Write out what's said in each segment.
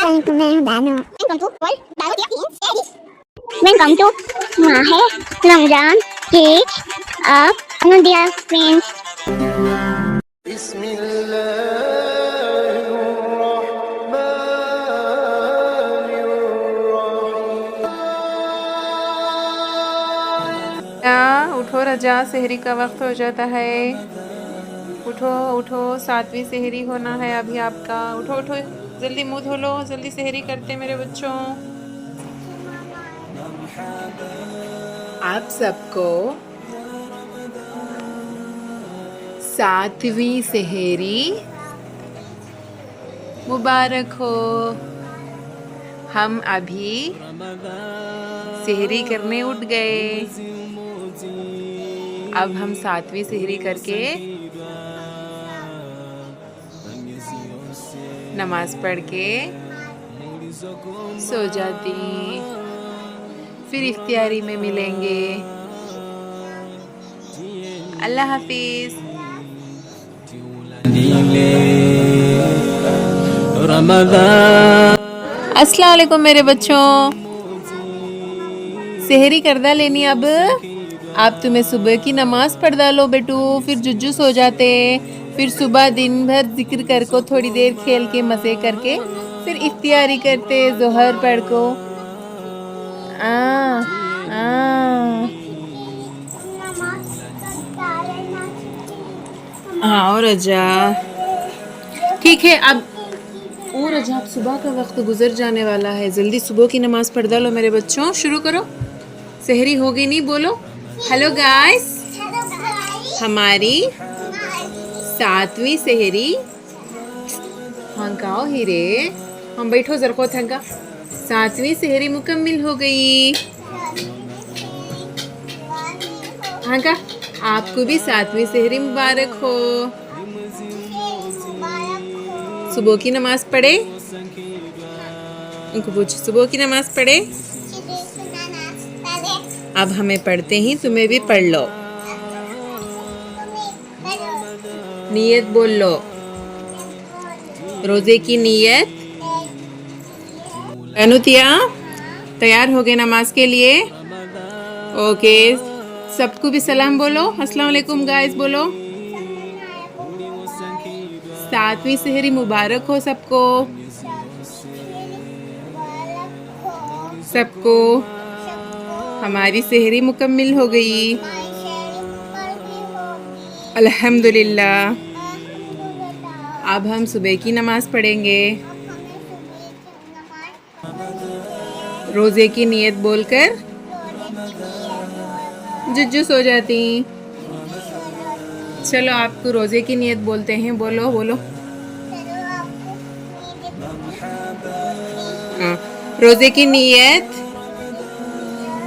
Welcome to Mahe Ramzan Cake of Nadia Friends. उठो रजा, सेहरी का वक्त हो जाता है। उठो उठो, 7वीं सेहरी होना है अभी आपका। उठो उठो, जल्दी मुंह धो लो, जल्दी सेहरी करते मेरे बच्चों। आप सबको 7वीं सेहरी मुबारक हो। हम अभी सेहरी करने उठ गए। अब हम 7वीं सेहरी करके नमाज पढ़ के सो जाती, फिर इफ्तियारी में मिलेंगे। अल्लाह हाफिज। अस्सलाम वालेकुम मेरे बच्चों, सेहरी करदा लेनी। अब आप तुम्हें सुबह की नमाज पढ़ डालो बेटू, फिर जुज्जू सो जाते, फिर सुबह दिन भर जिक्र कर को थोड़ी देर खेल के मज़े करके फिर इफ्तियारी करते जोहर पढ़ को। हाँ और रजा ठीक है। अब और रजा, अब सुबह का वक्त गुजर जाने वाला है, जल्दी सुबह की नमाज पढ़ डालो मेरे बच्चों। शुरू करो, सेहरी हो गई नहीं? बोलो हेलो गाइस। हमारी 7वीं सेहरी हंकाओ हीरे, हम बैठो जरको थंका। 7वीं सेहरी मुकम्मिल हो गई। हंका, आपको भी 7वीं सेहरी मुबारक हो। सुबह की नमाज पढ़े, उनको पूछ सुबह की नमाज पढ़े। अब हमें पढ़ते ही तुम्हें भी पढ़ लो। नियत बोल लो, रोजे की नियत। अनुतिया तैयार हो गए नमाज के लिए? ओके, सबको भी सलाम बोलो। अस्सलाम वालेकुम गाइस बोलो। 7वीं सेहरी मुबारक हो सबको, सबको। हमारी सेहरी मुकम्मिल हो गई, अल्हम्दुलिल्लाह। अब हम सुबह की नमाज पढ़ेंगे, रोज़े की नियत बोलकर जुज्जू सो जाती। चलो आपको रोज़े की नियत बोलते हैं, बोलो बोलो। रोज़े की नियत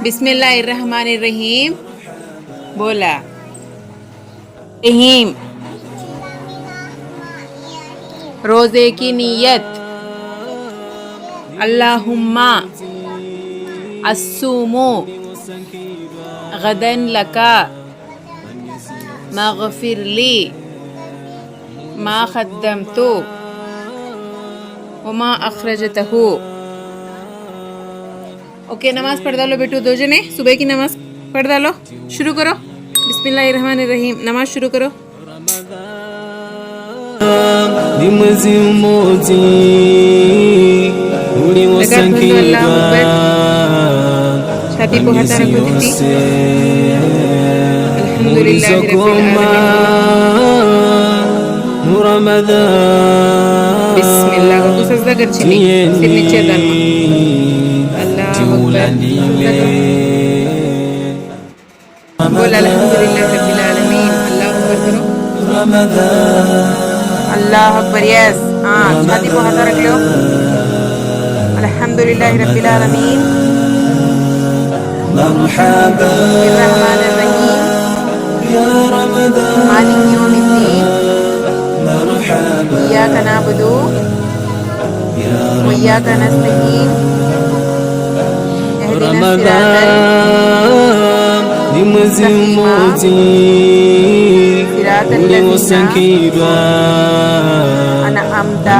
बिस्मिल्लाहिर्रहमानिर्रहीम बोला। रहीम, रोज़े की नियत अल्लाहुम्मा अस्सूमु गदन लका मग़फ़िरली मा क़द्दमतु वमा अख़रजतहु। ओके, नमाज पढ़ डालो बेटू, दो जने सुबह की नमाज पढ़ डालो। शुरू करो, बिस्मिल्लाहिर्रहमानिर्रहीम, नमाज शुरू करो। छाती को हटा रखो दीदी। अल्हम्दुलिल्लाह रब्बिल आलमीन। बिस्मिल्लाह को सजदा कर छिनी, सिर नीचे डालना। अल्लाह बोल अल्हम्दुलिल्लाह रब्बिल आलमीन। अल्लाह अकबर करो। अल्लाह अकबर। यस, हाँ, छाती को हटा रख लो। अल्हम्दुलिल्लाह रब्बिल आलमीन अर्रहमानिर्रहीम मालिक यौमिद्दीन इय्याका नअबुदु व इय्याका नस्तईन इहदिना सिरातल लज़ीना अनअमता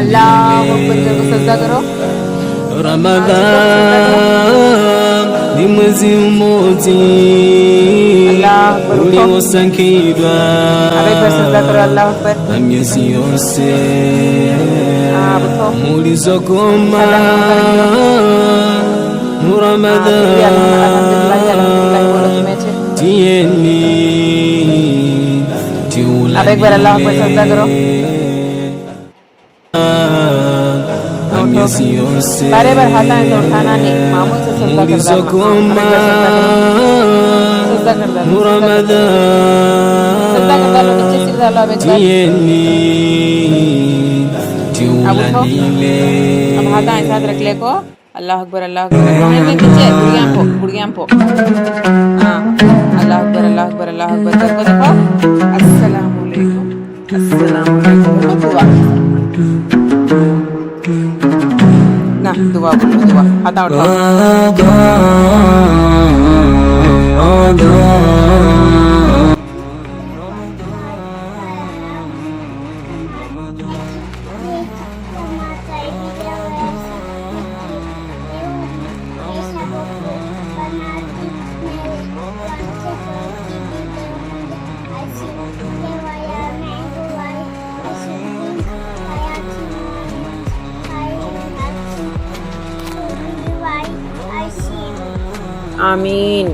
अल्लाह अकबर करके सजदा करो Ramadan ni mwezi mmoja अल्लाह अकबर उठो uliosankidwa अबे पर सजदा करो अल्लाह अकबर na miezi yose उठो mulizokoma mu अल्हम्दुलिल्लाह बोलो तुम्हें अच्छे tieni अब एक बार अल्लाह अकबर सजदा करो na miezi yose बारे बार हाथ आए तो उठाना नहीं मामूल से सजदा कर mulizokoma सजदा कर दो mu सजदा कर दो नीचे सिर डालो अब एक बार tieni अब उठो अब हाथ आए साथ रख ले को अल्लाह अकबर नीचे बुढ़ियां पो हाँ अल्लाह अकबर कर को देखो अस्सलाम वालेकुम दुआ ना दुआ बोलो दुआ हाथ उठाओ आमीन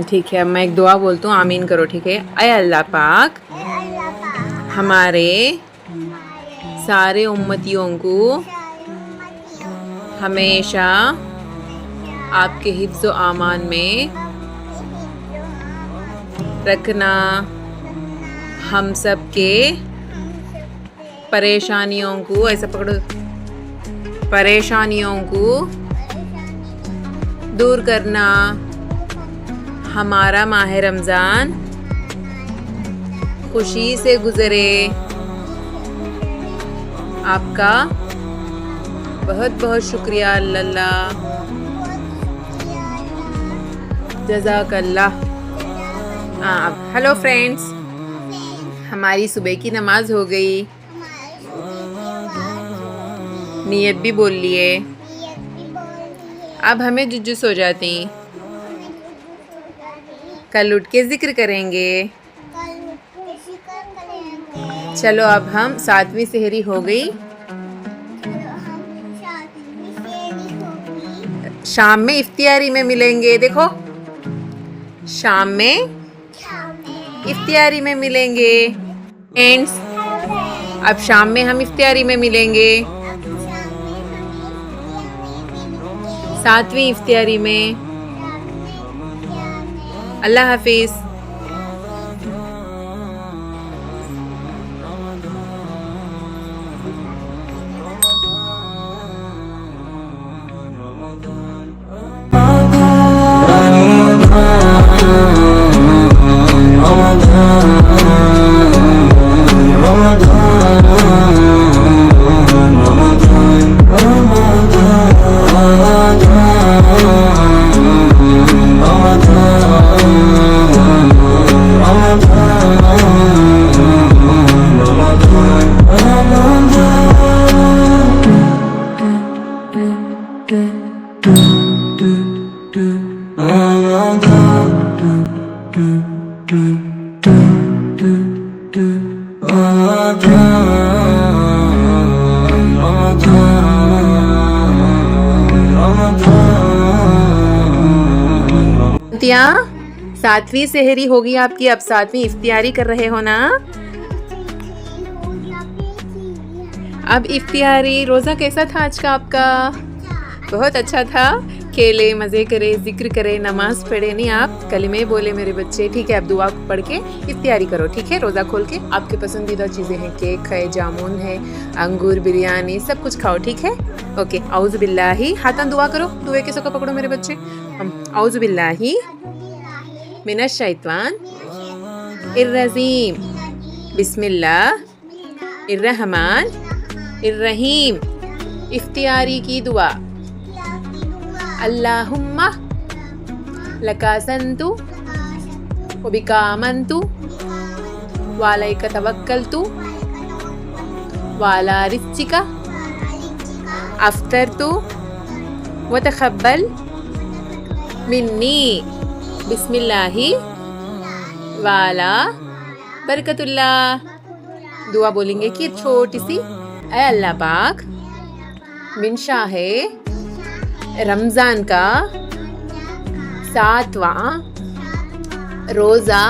ठीक है मैं एक दुआ बोलता हूँ आमीन करो ठीक है ऐ अल्लाह पाक हमारे सारे उम्मतियों को हमेशा आपके हिफ्ज़ व आमान में रखना हम सब के परेशानियों को ऐसा पकड़ो परेशानियों को दूर करना हमारा माह रमज़ान खुशी से गुज़रे आपका बहुत बहुत शुक्रिया अल्लाह जज़ाकल्लाह। हेलो फ्रेंड्स हमारी सुबह की नमाज हो गई नियत भी बोल लिए अब हमें जुज्जुस हो जाती कल उठ के जिक्र करेंगे चलो अब हम 7वीं सेहरी हो गई शाम में इफ्तियारी में मिलेंगे देखो शाम में इफ्तियारी में मिलेंगे फ्रेंड्स अब शाम में हम इफ्तियारी में मिलेंगे 7वीं इफ्तियारी में अल्लाह हाफिज़। सातवीं सेहरी होगी आपकी अब 7वीं इफ्तियारी कर रहे हो ना। अब इफ्तियारी रोज़ा कैसा था आज का आपका? बहुत अच्छा था। खेले, मज़े करे, जिक्र करे, नमाज पढ़े, नहीं आप कलिमे बोले मेरे बच्चे, ठीक है। आप दुआ पढ़ के इफ्तियारी करो, ठीक है। रोज़ा खोल के आपके पसंदीदा चीज़ें हैं, केक है, जामुन है, अंगूर, बिरयानी, सब कुछ खाओ, ठीक है। ओके, औज़ु बिल्लाही, हाथन दुआ करो, दुए किसों का पकड़ो मेरे बच्चे। हम औज़ु बिल्लाही मिनश शैतान इर्रजीम, बिस्मिल्लाह इर्रहमान इर्रहीम। इफ्तियारी की दुआ, अल्लाहुम्मा लकासंतु वबिका आमंतु वालैका तवक्कलतु वाला रिज़्क़िका अफ्तरतु वतक़ब्बल मिन्नी, बिस्मिल्लाही वाला बरकतुल्लाह। दुआ बोलेंगे कि छोटी सी, ऐ अल्लाह पाक, मिन शाहे रमज़ान का 7वां रोज़ा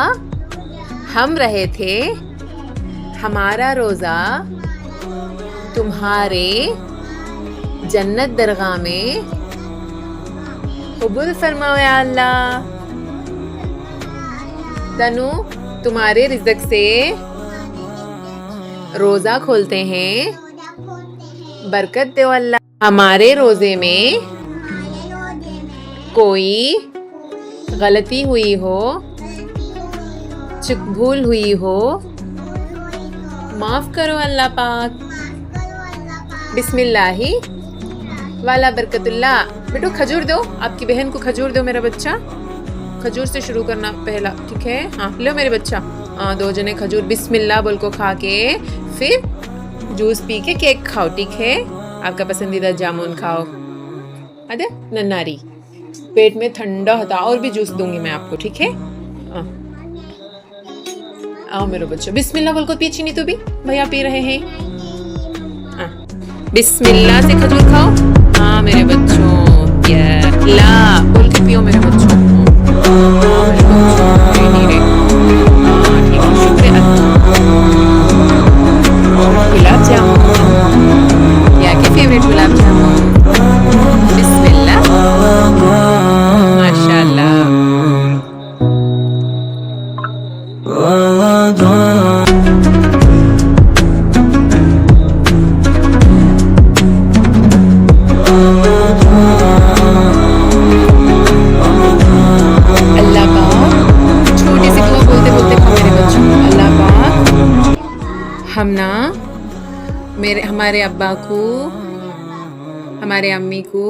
हम रहे थे, हमारा रोज़ा तुम्हारे जन्नत दरगाह में कबूल फरमाओ या अल्लाह। तनु तुम्हारे रिज़्क़ से रोज़ा खोलते हैं, बरकत दो अल्लाह। हमारे रोज़े में कोई गलती हुई हो, चूक भूल हुई हो, माफ़ करो अल्लाह पाक। बिस्मिल्लाही वाला बरकतुल्लाह। बेटो खजूर दो, आपकी बहन को खजूर दो मेरा बच्चा। खजूर से शुरू करना पहला, ठीक है। हाँ लो मेरे बच्चा, हाँ 2 जने खजूर बिस्मिल्लाह बोल को खा के फिर जूस पी के केक खाओ, ठीक है। आपका पसंदीदा जामुन खाओ, अदे नन्नारी, पेट में ठंडा होता। और भी जूस दूंगी मैं आपको, ठीक है। आओ मेरे बच्चों, बिस्मिल्लाह बोल को पी, चीनी तो भी भैया पी रहे हैं। बिस्मिल्लाह से खजूर खाओ। हाँ मेरे बच्चों, ला बोल के पियो मेरे बच्चों। गुलाब जामुन, या के फेवरेट गुलाब जामुन। बिस्मिल्लाह, माशाल्लाह। हम ना हमारे अब्बा को, हमारे अम्मी को,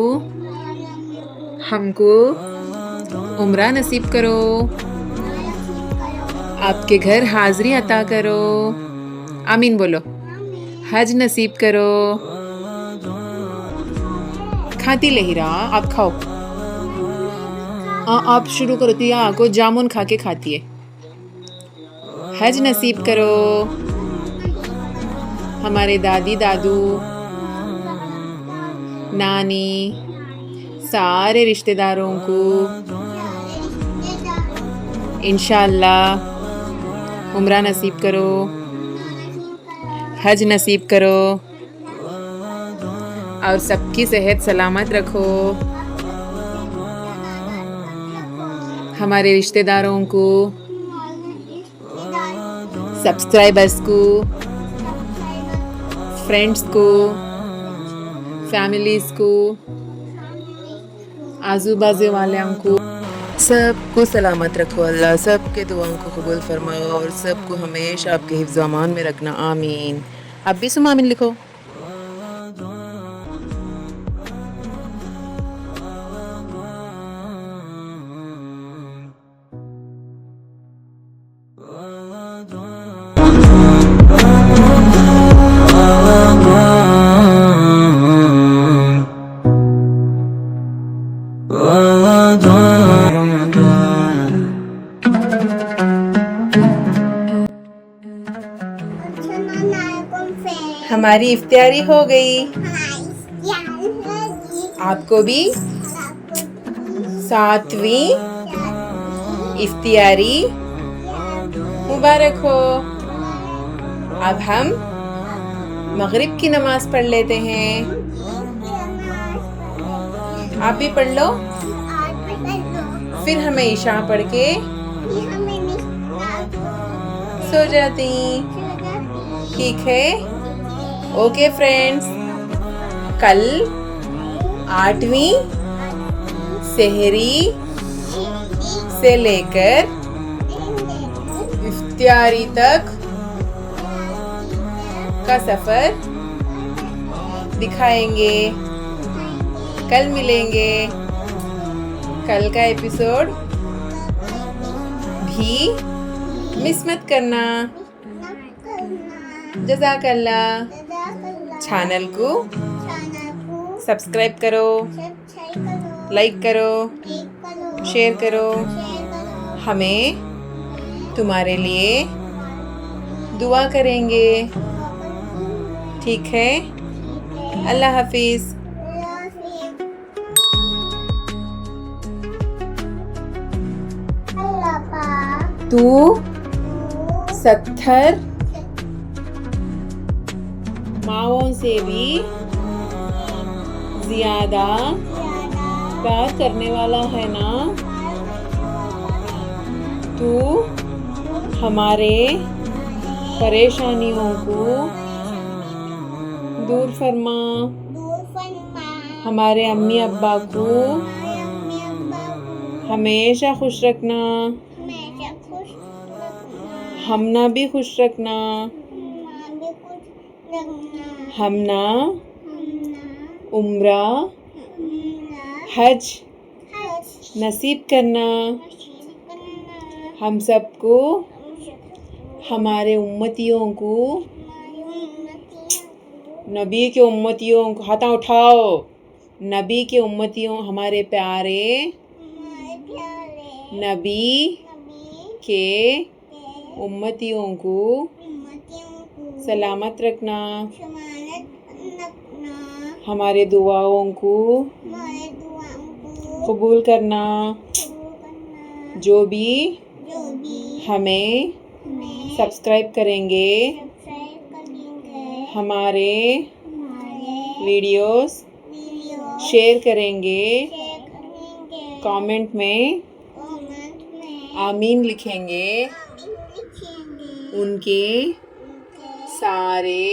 हमको उम्रा नसीब करो, आपके घर हाज़री अता करो, आमीन बोलो। हज नसीब करो। खाती ले हीरा, आप खाओ। आप शुरू करो। तिया को जामुन खा के खाती है। हज नसीब करो हमारे दादी दादू, नानी, सारे रिश्तेदारों को इंशाअल्लाह उम्रा नसीब करो, हज नसीब करो और सबकी सेहत सलामत रखो। हमारे रिश्तेदारों को, सब्सक्राइबर्स को, फ्रेंड्स को, फैमिलीज़ को, आजू बाजू वालों को, सबको सलामत रखो। अल्लाह सबके दुआओं को कबूल फरमाओ और सबको हमेशा आपके हिफ्ज़ अमान में रखना। आमीन। आप भी सुम आमीन लिखो। हमारी इफ्तियारी हो गई। आपको भी 7वीं इफ्तियारी मुबारक हो। अब हम मगरिब की नमाज पढ़ लेते हैं। आप भी पढ़ लो, आज भी कर लो, फिर हमें ईशा पढ़ के फिर हमें सो जाती। ठीक है, ओके फ्रेंड्स, कल 8वीं सेहरी से लेकर इफ्तियारी तक का सफर दिखाएंगे। कल मिलेंगे, कल का एपिसोड भी मिस मत करना। जज़ाकल्लाह। चैनल को सब्सक्राइब करो, लाइक करो, शेयर करो। हमें तुम्हारे लिए दुआ करेंगे। ठीक है, अल्लाह हाफिज़। तू 70 माओं से भी ज्यादा प्यार करने वाला है ना? तू हमारे परेशानियों को दूर फरमा। हमारे अम्मी अब्बा को हमेशा खुश रखना। हमना भी खुश रखना। हमना उम्रा हज नसीब करना। हम सबको, हमारे उम्मतियों को, नबी के उम्मतियों को, हाथ उठाओ, नबी के उम्मतियों, हमारे प्यारे नबी के उम्मतियों को सलामत रखना। हमारे दुआओं को कबूल करना। जो भी हमें सब्सक्राइब करेंगे, हमारे वीडियोस शेयर करेंगे, कमेंट में आमीन लिखेंगे, उनके सारे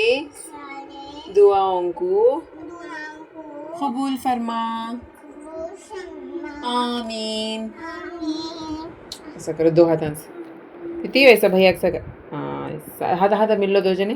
दुआओं को कबूल फरमा। आमीन। ऐसा करो, दो हाथों से कितनी वैसा भैया ऐसा कर। हाँ, हाथ हाथ मिल लो दो जने।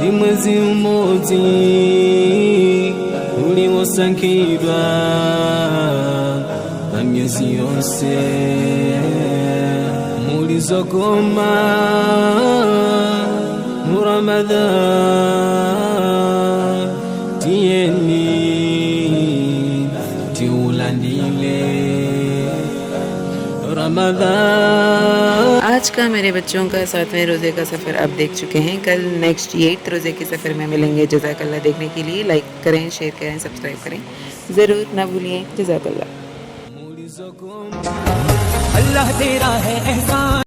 ni mwezi mmoja uliosangirwa na miezi yose mulizogoma. Ramadan tieni tiulandile Ramadan। आज का मेरे बच्चों का 7वें रोज़े का सफ़र आप देख चुके हैं। कल नेक्स्ट 8th रोज़े के सफ़र में मिलेंगे। जज़ाकल्लाह। देखने के लिए लाइक करें, शेयर करें, सब्सक्राइब करें, ज़रूर ना भूलिए। जज़ाकल्लाह। अल्लाह तेरा है एहसान।